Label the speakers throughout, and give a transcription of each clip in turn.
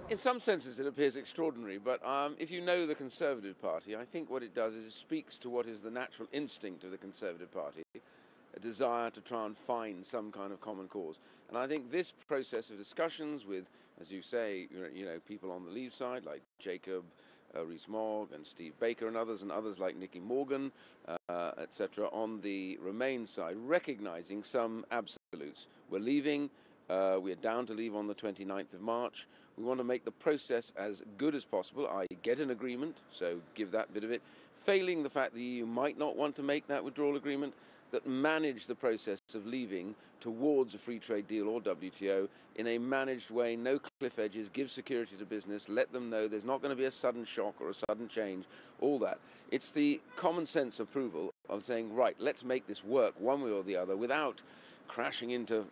Speaker 1: In some senses, it appears extraordinary, but if you know the Conservative Party, I think what it does is it speaks to what is the natural instinct of the Conservative Party, a desire to try and find some kind of common cause. And I think this process of discussions with, as you say, people on the Leave side like Jacob Rees-Mogg and Steve Baker and others like Nicky Morgan, etc., on the Remain side, recognising some absolutes. We're leaving. We're down to leave on the 29th of March. We want to make the process as good as possible, i.e. get an agreement, so give that bit of it. Failing the fact the EU might not want to make that withdrawal agreement, that manage the process of leaving towards a free trade deal or WTO in a managed way, no cliff edges, give security to business, let them know there's not going to be a sudden shock or a sudden change, all that. It's the common sense approval of saying, right, let's make this work one way or the other without crashing into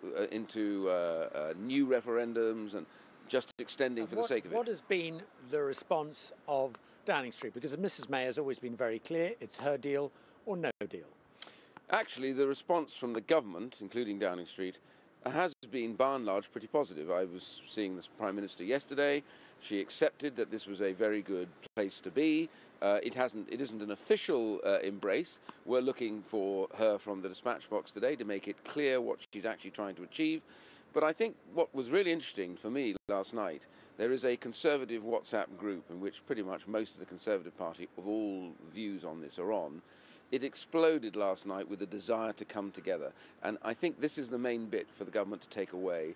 Speaker 1: new referendums and just extending for the sake of it.
Speaker 2: What has been the response of Downing Street? Because Mrs May has always been very clear, it's her deal or no deal.
Speaker 1: Actually, the response from the government, including Downing Street, has been by and large pretty positive. I was seeing the Prime Minister yesterday. She accepted that this was a very good place to be. It isn't an official embrace. We're looking for her from the dispatch box today to make it clear what she's actually trying to achieve. But I think what was really interesting for me last night, there is a Conservative WhatsApp group in which pretty much most of the Conservative Party of all views on this are on. It exploded last night with a desire to come together. And I think this is the main bit for the government to take away.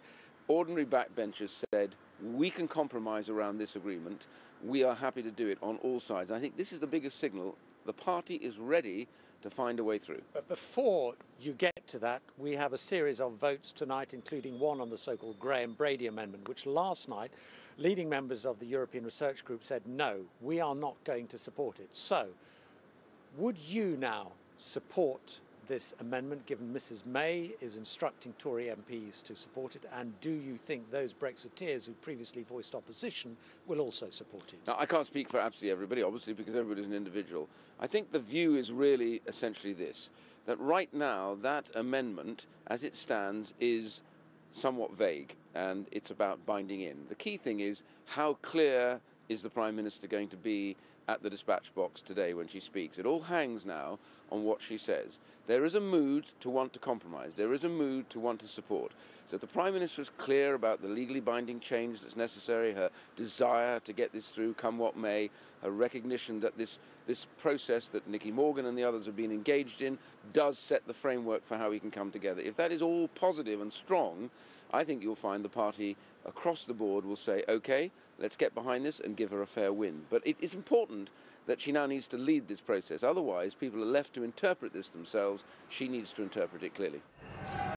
Speaker 1: Ordinary backbenchers said, we can compromise around this agreement. We are happy to do it on all sides. I think this is the biggest signal. The party is ready to find a way through.
Speaker 2: But before you get to that, we have a series of votes tonight, including one on the so-called Graham Brady Amendment, which last night leading members of the European Research Group said, no, we are not going to support it. So would you now support this amendment, given Mrs May is instructing Tory MPs to support it? And do you think those Brexiteers who previously voiced opposition will also support it?
Speaker 1: Now, I can't speak for absolutely everybody, obviously, because everybody's an individual. I think the view is really essentially this, that right now that amendment, as it stands, is somewhat vague, and it's about binding in. The key thing is, how clear is the Prime Minister going to be at the dispatch box today when she speaks? It all hangs now on what she says. There is a mood to want to compromise. There is a mood to want to support. So if the Prime Minister is clear about the legally binding change that's necessary, her desire to get this through come what may, her recognition that this process that Nicky Morgan and the others have been engaged in does set the framework for how we can come together. If that is all positive and strong, I think you'll find the party across the board will say, OK, let's get behind this and give her a fair win. But it is important that she now needs to lead this process. Otherwise, people are left to interpret this themselves. She needs to interpret it clearly.